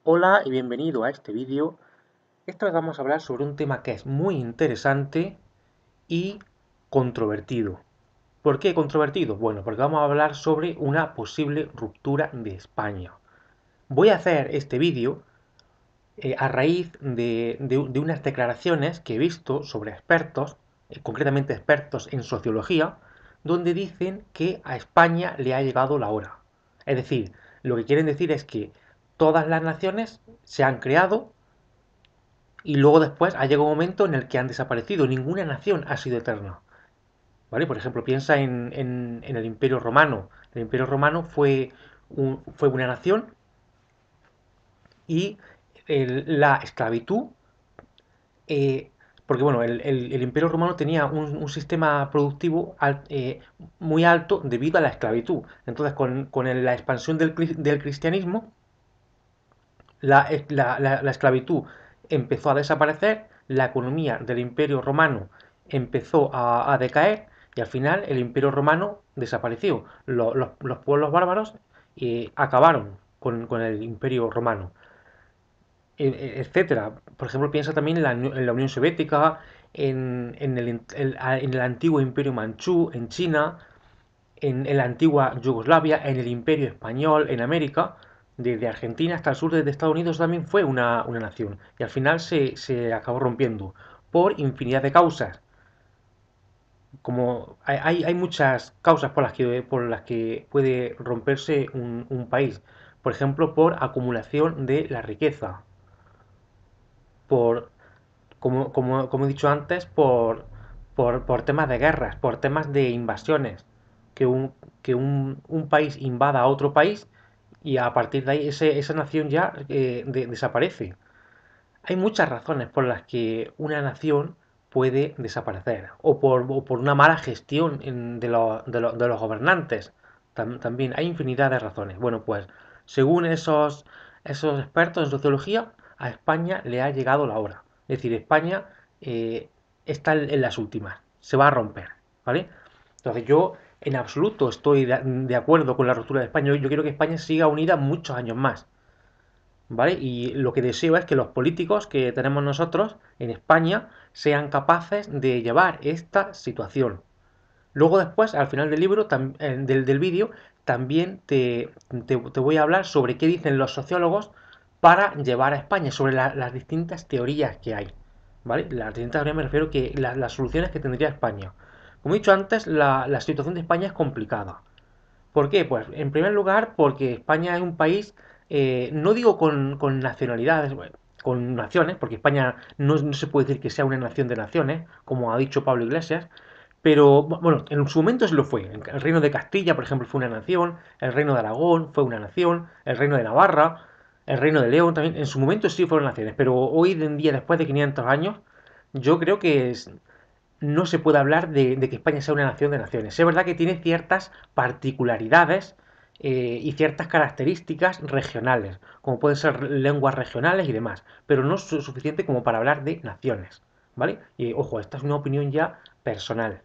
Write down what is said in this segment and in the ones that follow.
Hola y bienvenido a este vídeo. Esta vez vamos a hablar sobre un tema que es muy interesante y controvertido. ¿Por qué controvertido? Bueno, porque vamos a hablar sobre una posible ruptura de España. Voy a hacer este vídeo a raíz de unas declaraciones que he visto sobre expertos, concretamente expertos en sociología, donde dicen que a España le ha llegado la hora. Es decir, lo que quieren decir es que todas las naciones se han creado y luego después ha llegado un momento en el que han desaparecido. Ninguna nación ha sido eterna. ¿Vale? Por ejemplo, piensa en el Imperio Romano. El Imperio Romano fue una nación y la esclavitud, eh, porque bueno, el Imperio Romano tenía un sistema productivo muy alto debido a la esclavitud. Entonces, con la expansión del cristianismo, la esclavitud empezó a desaparecer, la economía del Imperio Romano empezó a decaer y al final el Imperio Romano desapareció. Los pueblos bárbaros acabaron con el Imperio Romano, etcétera. Por ejemplo, piensa también en la Unión Soviética, en el antiguo Imperio Manchú, en China, en la antigua Yugoslavia, en el Imperio Español, en América, desde Argentina hasta el sur de Estados Unidos también fue una nación. Y al final se acabó rompiendo por infinidad de causas. Como hay muchas causas por las que puede romperse un país. Por ejemplo, por acumulación de la riqueza. Por, como he dicho antes, por temas de guerras, por temas de invasiones, que un país invada a otro país y a partir de ahí esa nación ya desaparece. Hay muchas razones por las que una nación puede desaparecer, o por una mala gestión de los gobernantes. También hay infinidad de razones. Bueno, pues según esos expertos en sociología, a España le ha llegado la hora. Es decir, España está en las últimas, se va a romper, ¿vale? Entonces yo en absoluto estoy de acuerdo con la ruptura de España. Yo quiero que España siga unida muchos años más. ¿Vale? Y lo que deseo es que los políticos que tenemos nosotros en España sean capaces de llevar esta situación. Luego después, al final del libro, del vídeo, también te voy a hablar sobre qué dicen los sociólogos para llevar a España, sobre las distintas teorías que hay. ¿Vale? Las distintas teorías me refiero que las soluciones que tendría España. Como he dicho antes, la situación de España es complicada. ¿Por qué? Pues en primer lugar porque España es un país, no digo con nacionalidades, bueno, con naciones, porque España no se puede decir que sea una nación de naciones, como ha dicho Pablo Iglesias, pero bueno, en su momento se lo fue. El reino de Castilla, por ejemplo, fue una nación, el reino de Aragón fue una nación, el reino de Navarra, el reino de León también, en su momento sí fueron naciones, pero hoy en día, después de 500 años, yo creo que no se puede hablar de que España sea una nación de naciones. Es verdad que tiene ciertas particularidades y ciertas características regionales, como pueden ser lenguas regionales y demás, pero no es suficiente como para hablar de naciones, ¿vale? Y ojo, esta es una opinión ya personal.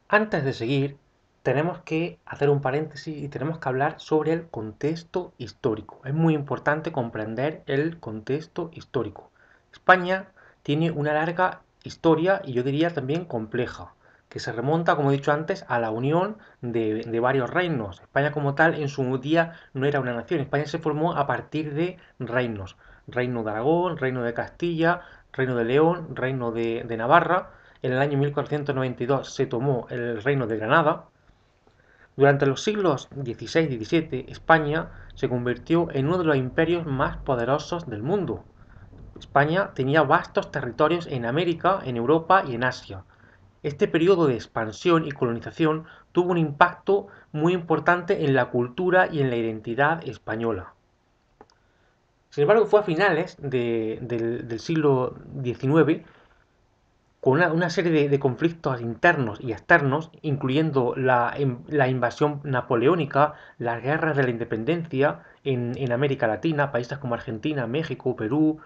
Antes de seguir, tenemos que hacer un paréntesis y tenemos que hablar sobre el contexto histórico. Es muy importante comprender el contexto histórico. España tiene una larga historia y yo diría también compleja, que se remonta, como he dicho antes, a la unión de varios reinos. España como tal en su día no era una nación. España se formó a partir de reinos. Reino de Aragón, Reino de Castilla, Reino de León, Reino de Navarra. En el año 1492 se tomó el reino de Granada. Durante los siglos XVI y XVII, España se convirtió en uno de los imperios más poderosos del mundo. España tenía vastos territorios en América, en Europa y en Asia. Este periodo de expansión y colonización tuvo un impacto muy importante en la cultura y en la identidad española. Sin embargo, fue a finales del siglo XIX, con una serie de conflictos internos y externos, incluyendo la invasión napoleónica, las guerras de la independencia en América Latina, países como Argentina, México, Perú,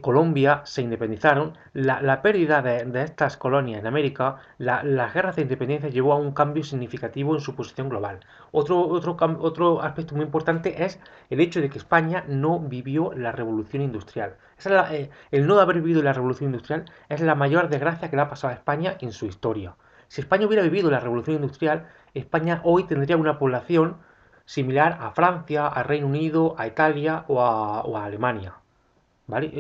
Colombia se independizaron, la pérdida de estas colonias en América, las guerras de independencia llevó a un cambio significativo en su posición global. Otro aspecto muy importante es el hecho de que España no vivió la revolución industrial. El no haber vivido la revolución industrial es la mayor desgracia que le ha pasado a España en su historia. Si España hubiera vivido la revolución industrial, España hoy tendría una población similar a Francia, a Reino Unido, a Italia o a Alemania. ¿Vale?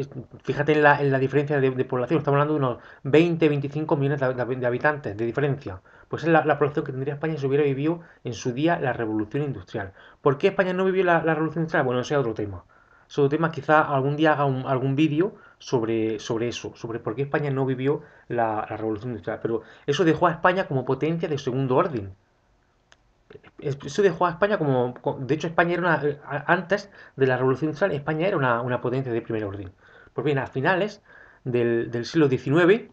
Fíjate en la diferencia de población, estamos hablando de unos 20, 25 millones de habitantes de diferencia. Pues es la población que tendría España si hubiera vivido en su día la revolución industrial. ¿Por qué España no vivió la revolución industrial? Bueno, ese es otro tema. Ese otro tema, quizá algún día haga algún vídeo sobre eso, sobre por qué España no vivió la revolución industrial. Pero eso dejó a España como potencia de segundo orden. Eso dejó a España como. De hecho, España era antes de la Revolución Industrial, España era una potencia de primer orden. Pues bien, a finales del siglo XIX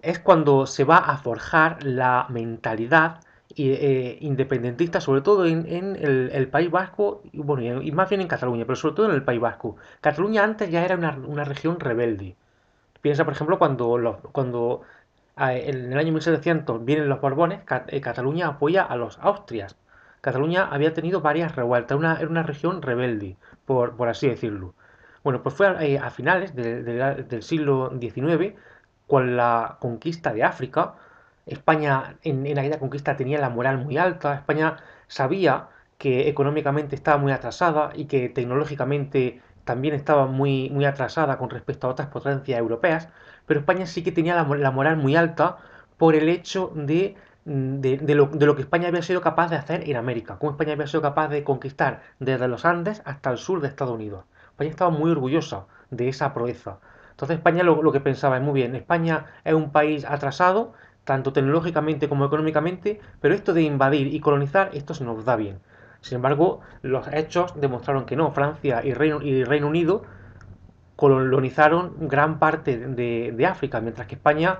es cuando se va a forjar la mentalidad independentista, sobre todo en el País Vasco, y, bueno, y más bien en Cataluña, pero sobre todo en el País Vasco. Cataluña antes ya era una región rebelde. Piensa, por ejemplo, cuando en el año 1700 vienen los Borbones, Cataluña apoya a los Austrias. Cataluña había tenido varias revueltas, era una región rebelde, por así decirlo. Bueno, pues fue a finales del siglo XIX, con la conquista de África. España en aquella conquista tenía la moral muy alta, España sabía que económicamente estaba muy atrasada y que tecnológicamente también estaba muy atrasada con respecto a otras potencias europeas, pero España sí que tenía la moral muy alta por el hecho de lo que España había sido capaz de hacer en América, cómo España había sido capaz de conquistar desde los Andes hasta el sur de Estados Unidos. España estaba muy orgullosa de esa proeza. Entonces España lo que pensaba es muy bien, España es un país atrasado, tanto tecnológicamente como económicamente, pero esto de invadir y colonizar, esto se nos da bien. Sin embargo, los hechos demostraron que no. Francia y Reino Unido colonizaron gran parte de África, mientras que España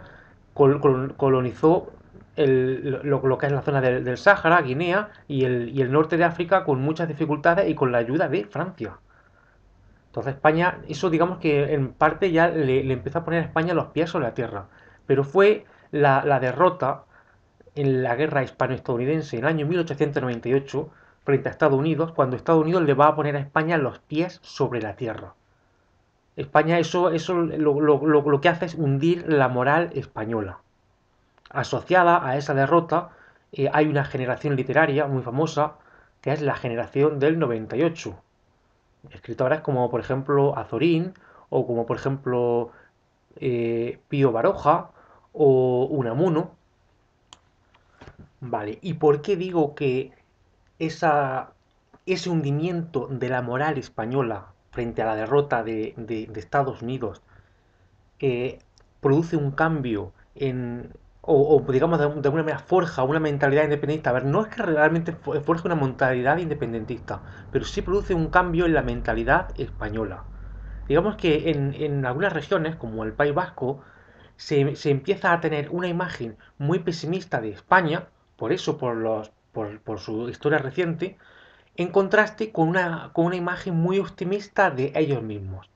colonizó lo que es la zona del Sáhara, Guinea y el norte de África con muchas dificultades y con la ayuda de Francia. Entonces España, eso digamos que en parte ya le empezó a poner a España los pies sobre la tierra. Pero fue la derrota en la guerra hispano-estadounidense en el año 1898 frente a Estados Unidos, cuando Estados Unidos le va a poner a España los pies sobre la tierra. España eso lo que hace es hundir la moral española. Asociada a esa derrota hay una generación literaria muy famosa que es la generación del 98. Escritores como por ejemplo Azorín o como por ejemplo Pío Baroja o Unamuno. Vale, ¿y por qué digo que esa, ese hundimiento de la moral española frente a la derrota de Estados Unidos eh, produce un cambio o, digamos de alguna manera forja una mentalidad independentista? A ver, no es que realmente forje una mentalidad independentista, pero sí produce un cambio en la mentalidad española. Digamos que en algunas regiones, como el País Vasco, se empieza a tener una imagen muy pesimista de España, por eso, por su historia reciente, en contraste con una imagen muy optimista de ellos mismos.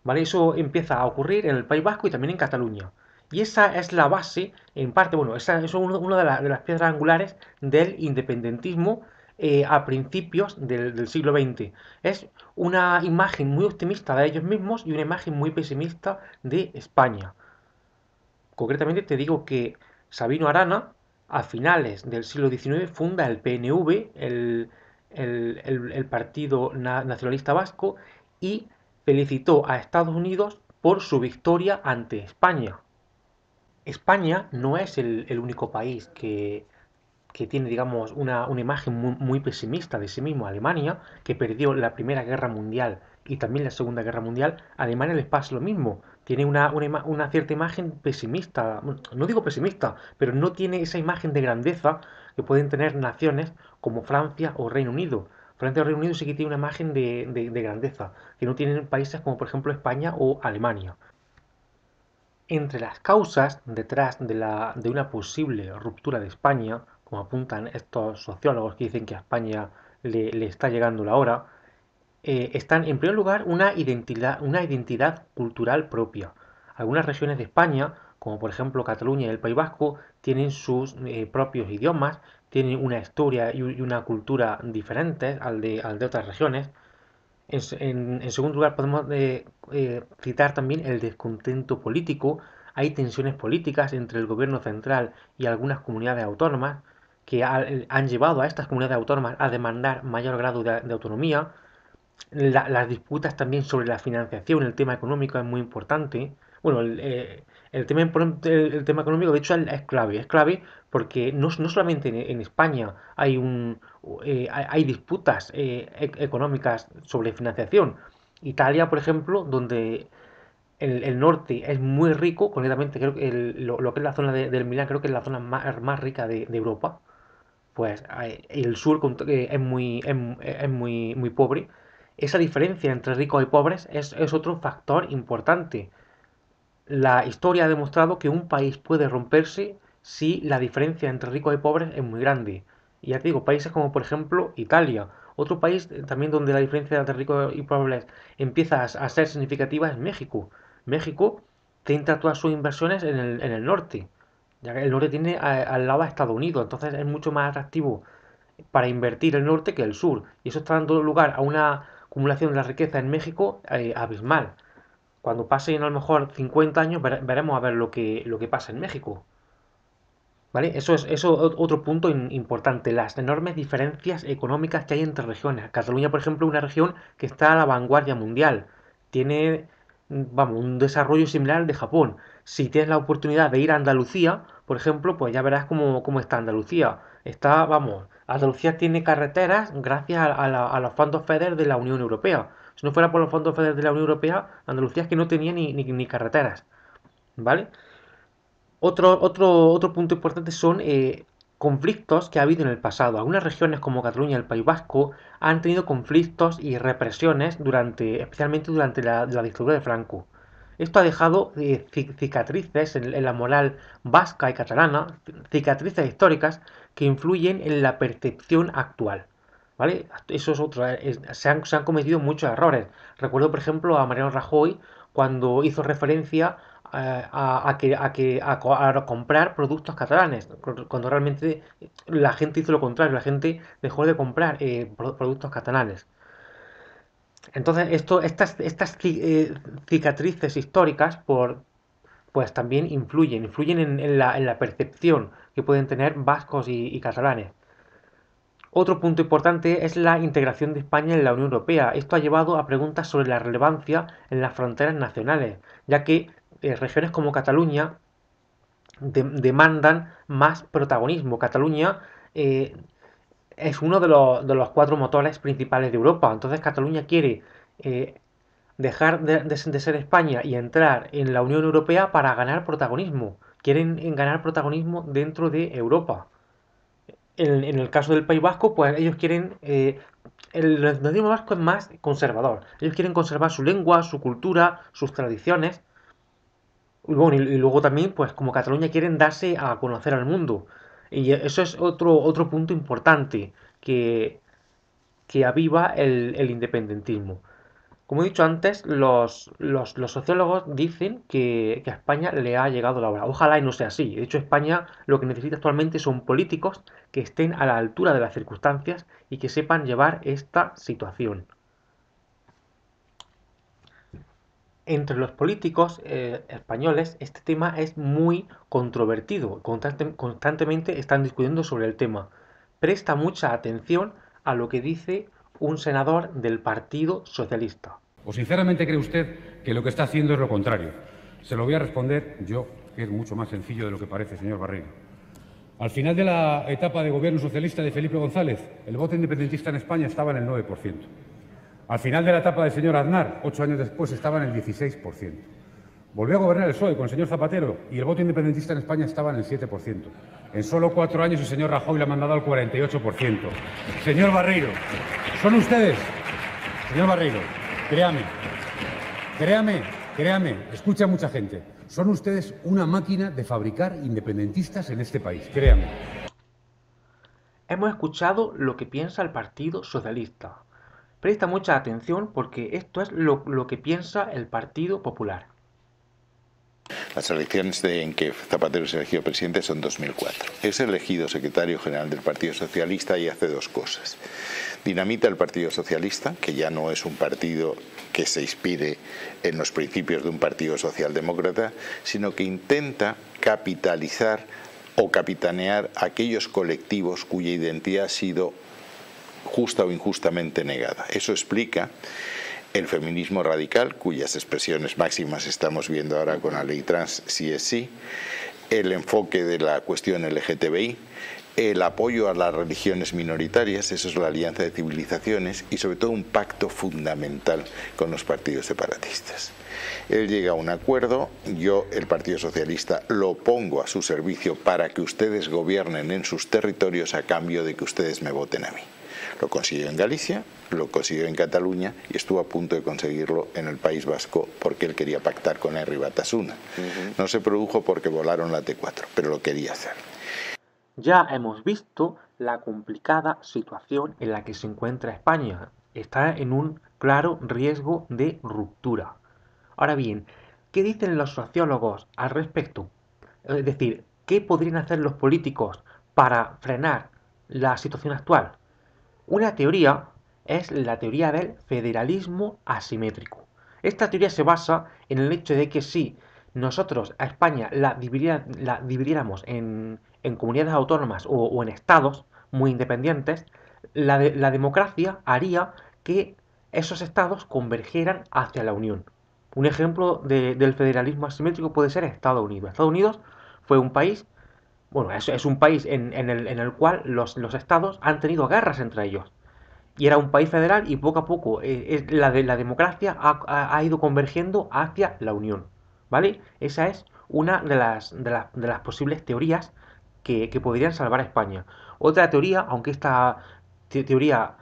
¿Vale? Eso empieza a ocurrir en el País Vasco y también en Cataluña. Y esa es la base, en parte, bueno, eso es una de las piedras angulares del independentismo a principios del siglo XX. Es una imagen muy optimista de ellos mismos y una imagen muy pesimista de España. Concretamente te digo que Sabino Arana, a finales del siglo XIX, funda el PNV, el Partido Nacionalista Vasco, y felicitó a Estados Unidos por su victoria ante España. España no es el único país que tiene, digamos, una imagen muy pesimista de sí mismo. Alemania, que perdió la Primera Guerra Mundial y también la Segunda Guerra Mundial, a Alemania les pasa lo mismo. Tiene una cierta imagen pesimista, no digo pesimista, pero no tiene esa imagen de grandeza que pueden tener naciones como Francia o Reino Unido. Francia o Reino Unido sí que tiene una imagen de grandeza, que no tienen países como por ejemplo España o Alemania. Entre las causas detrás de una posible ruptura de España, como apuntan estos sociólogos que dicen que a España le está llegando la hora, están en primer lugar una identidad cultural propia. Algunas regiones de España, como por ejemplo Cataluña y el País Vasco, tienen sus propios idiomas, tienen una historia y una cultura diferentes al de otras regiones. En segundo lugar, podemos citar también el descontento político. Hay tensiones políticas entre el gobierno central y algunas comunidades autónomas que han llevado a estas comunidades autónomas a demandar mayor grado de autonomía. Las disputas también sobre la financiación, el tema económico es muy importante. Bueno, el tema económico, de hecho, es clave porque no solamente en España hay disputas económicas sobre financiación. Italia, por ejemplo, donde el norte es muy rico, concretamente creo que lo que es la zona del Milán, creo que es la zona más rica de Europa, pues el sur es muy pobre. Esa diferencia entre ricos y pobres es otro factor importante. La historia ha demostrado que un país puede romperse si la diferencia entre ricos y pobres es muy grande. Y ya te digo, países como por ejemplo Italia. Otro país también donde la diferencia entre ricos y pobres empieza a ser significativa es México. México centra todas sus inversiones en el norte, ya que el norte tiene al lado a Estados Unidos, entonces es mucho más atractivo para invertir el norte que el sur. Y eso está dando lugar a una acumulación de la riqueza en México abismal. Cuando pasen a lo mejor 50 años veremos a ver lo que pasa en México. ¿Vale? Eso otro punto importante, las enormes diferencias económicas que hay entre regiones. Cataluña, por ejemplo, es una región que está a la vanguardia mundial. Tiene, vamos, un desarrollo similar al de Japón. Si tienes la oportunidad de ir a Andalucía, por ejemplo, pues ya verás cómo está Andalucía. Vamos, Andalucía tiene carreteras gracias a los fondos FEDER de la Unión Europea. Si no fuera por los fondos FEDER de la Unión Europea, Andalucía es que no tenía ni carreteras. ¿Vale? Otro punto importante son conflictos que ha habido en el pasado. Algunas regiones como Cataluña y el País Vasco han tenido conflictos y represiones especialmente durante la dictadura de Franco. Esto ha dejado cicatrices en la moral vasca y catalana, cicatrices históricas que influyen en la percepción actual. ¿Vale? Eso es otro. Se han cometido muchos errores. Recuerdo, por ejemplo, a Mariano Rajoy cuando hizo referencia a comprar productos catalanes, cuando realmente la gente hizo lo contrario, la gente dejó de comprar productos catalanes. Entonces, estas cicatrices históricas pues también influyen en la percepción que pueden tener vascos y catalanes. Otro punto importante es la integración de España en la Unión Europea. Esto ha llevado a preguntas sobre la relevancia en las fronteras nacionales, ya que regiones como Cataluña demandan más protagonismo. Cataluña eh, es uno de los cuatro motores principales de Europa. Entonces Cataluña quiere dejar de ser España y entrar en la Unión Europea para ganar protagonismo. Quieren ganar protagonismo dentro de Europa. En el caso del País Vasco, pues ellos quieren... el nacionalismo vasco es más conservador. Ellos quieren conservar su lengua, su cultura, sus tradiciones. Y, bueno, y luego también, pues como Cataluña quieren darse a conocer al mundo. Y eso es otro punto importante que aviva el independentismo. Como he dicho antes, los sociólogos dicen que a España le ha llegado la hora. Ojalá y no sea así. De hecho, España lo que necesita actualmente son políticos que estén a la altura de las circunstancias y que sepan llevar esta situación. Entre los políticos españoles este tema es muy controvertido. Constantemente están discutiendo sobre el tema. Presta mucha atención a lo que dice un senador del Partido Socialista. ¿O sinceramente cree usted que lo que está haciendo es lo contrario? Se lo voy a responder yo, que es mucho más sencillo de lo que parece, señor Barreiro. Al final de la etapa de gobierno socialista de Felipe González, el voto independentista en España estaba en el 9%. Al final de la etapa del señor Aznar, 8 años después, estaba en el 16%. Volvió a gobernar el PSOE con el señor Zapatero y el voto independentista en España estaba en el 7%. En solo 4 años el señor Rajoy le ha mandado al 48%. Señor Barreiro, son ustedes, señor Barreiro, créame, escucha mucha gente. Son ustedes una máquina de fabricar independentistas en este país, créame. Hemos escuchado lo que piensa el Partido Socialista. Presta mucha atención porque esto es lo que piensa el Partido Popular. Las elecciones en que Zapatero es elegido presidente son 2004. Es elegido secretario general del Partido Socialista y hace dos cosas. Dinamita el Partido Socialista, que ya no es un partido que se inspire en los principios de un partido socialdemócrata, sino que intenta capitalizar o capitanear aquellos colectivos cuya identidad ha sido justa o injustamente negada. Eso explica el feminismo radical, cuyas expresiones máximas estamos viendo ahora con la ley trans, sí es sí, el enfoque de la cuestión LGTBI, el apoyo a las religiones minoritarias, eso es la alianza de civilizaciones, y sobre todo un pacto fundamental con los partidos separatistas. Él llega a un acuerdo, yo, el Partido Socialista, lo pongo a su servicio para que ustedes gobiernen en sus territorios a cambio de que ustedes me voten a mí. Lo consiguió en Galicia, lo consiguió en Cataluña y estuvo a punto de conseguirlo en el País Vasco porque él quería pactar con Herri Batasuna. No se produjo porque volaron la T4, pero lo quería hacer. Ya hemos visto la complicada situación en la que se encuentra España. Está en un claro riesgo de ruptura. Ahora bien, ¿qué dicen los sociólogos al respecto? Es decir, ¿qué podrían hacer los políticos para frenar la situación actual? Una teoría es la teoría del federalismo asimétrico. Esta teoría se basa en el hecho de que si nosotros a España la dividiéramos en comunidades autónomas o en estados muy independientes, la democracia haría que esos estados convergieran hacia la Unión. Un ejemplo del federalismo asimétrico puede ser Estados Unidos. Estados Unidos fue un país, bueno, es un país en el cual los estados han tenido guerras entre ellos. Y era un país federal y poco a poco la democracia ha ido convergiendo hacia la Unión. ¿Vale? Esa es una de las posibles teorías que podrían salvar a España. Otra teoría, aunque esta teoría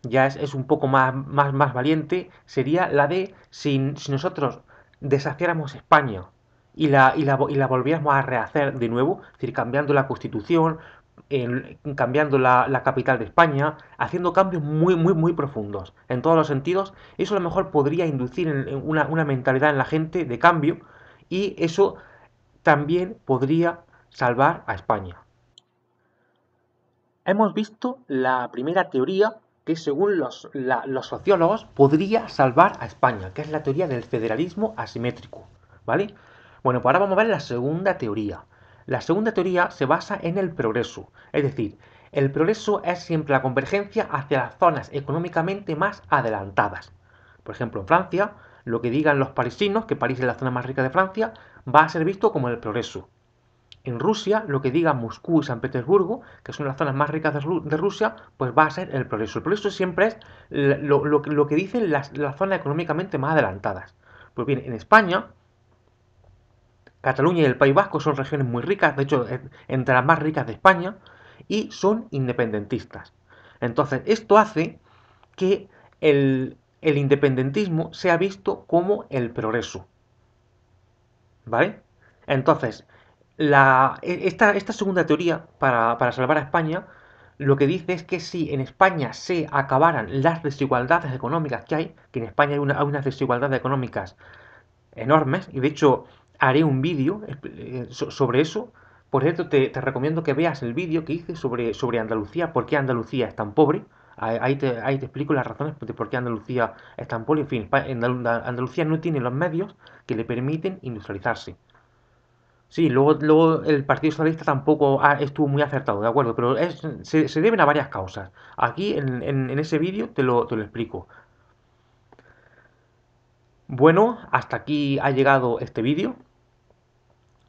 ya es un poco más valiente, sería la de si nosotros desafiáramos España y la volviéramos a rehacer de nuevo, es decir, cambiando la constitución, cambiando la capital de España, haciendo cambios muy profundos en todos los sentidos, eso a lo mejor podría inducir en una mentalidad en la gente de cambio y eso también podría salvar a España. Hemos visto la primera teoría que según los sociólogos podría salvar a España, que es la teoría del federalismo asimétrico, ¿vale? Bueno, pues ahora vamos a ver la segunda teoría. La segunda teoría se basa en el progreso, es decir, el progreso es siempre la convergencia hacia las zonas económicamente más adelantadas. Por ejemplo, en Francia, lo que digan los parisinos, que París es la zona más rica de Francia, va a ser visto como el progreso. En Rusia, lo que diga Moscú y San Petersburgo, que son las zonas más ricas de Rusia, pues va a ser el progreso. El progreso siempre es lo que dicen las zonas económicamente más adelantadas. Pues bien, en España, Cataluña y el País Vasco son regiones muy ricas, de hecho, entre las más ricas de España, y son independentistas. Entonces, esto hace que el independentismo sea visto como el progreso. ¿Vale? Entonces, esta segunda teoría para salvar a España lo que dice es que si en España se acabaran las desigualdades económicas que hay, que en España hay unas desigualdades económicas enormes, y de hecho haré un vídeo sobre eso. Por cierto, te recomiendo que veas el vídeo que hice sobre Andalucía, por qué Andalucía es tan pobre. Ahí te explico las razones de por qué Andalucía es tan pobre. En fin, Andalucía no tiene los medios que le permiten industrializarse. Sí, luego el Partido Socialista tampoco estuvo muy acertado, ¿de acuerdo? Pero se deben a varias causas. Aquí en ese vídeo te lo explico. Bueno, hasta aquí ha llegado este vídeo.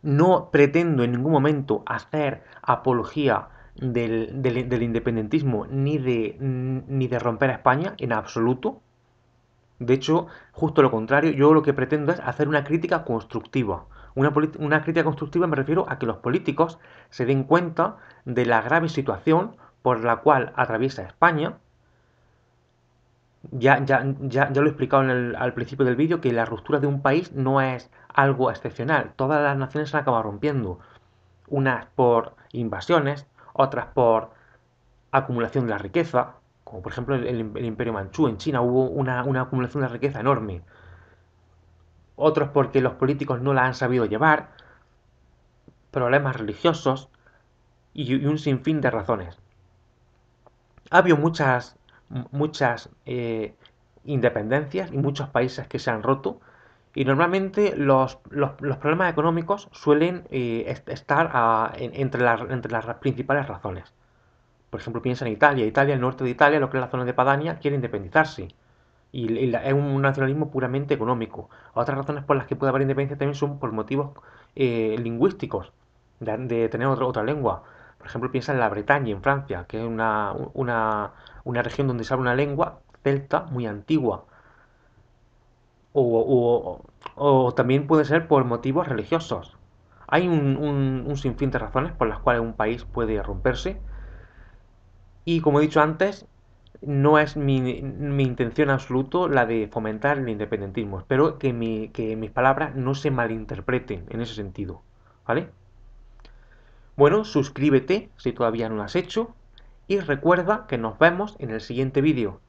No pretendo en ningún momento hacer apología del independentismo ni de romper a España, en absoluto. De hecho, justo lo contrario, yo lo que pretendo es hacer una crítica constructiva. Una crítica constructiva me refiero a que los políticos se den cuenta de la grave situación por la cual atraviesa España. Ya lo he explicado al principio del vídeo que la ruptura de un país no es algo excepcional. Todas las naciones se han acabado rompiendo. Unas por invasiones, otras por acumulación de la riqueza, como por ejemplo el Imperio Manchú. En China hubo una acumulación de riqueza enorme. Otros porque los políticos no la han sabido llevar, problemas religiosos y un sinfín de razones. Ha habido muchas independencias y muchos países que se han roto y normalmente los problemas económicos suelen estar entre las principales razones. Por ejemplo, piensa en Italia. Italia, el norte de Italia, lo que es la zona de Padania, quiere independizarse. Es un nacionalismo puramente económico. Otras razones por las que puede haber independencia también son por motivos lingüísticos, de tener otra lengua. Por ejemplo, piensa en la Bretaña, en Francia, que es una región donde se habla una lengua celta muy antigua. O, o también puede ser por motivos religiosos. Hay un sinfín de razones por las cuales un país puede romperse. Y como he dicho antes, no es mi intención absoluta la de fomentar el independentismo. Espero que mis palabras no se malinterpreten en ese sentido. ¿Vale? Bueno, suscríbete si todavía no lo has hecho. Y recuerda que nos vemos en el siguiente vídeo.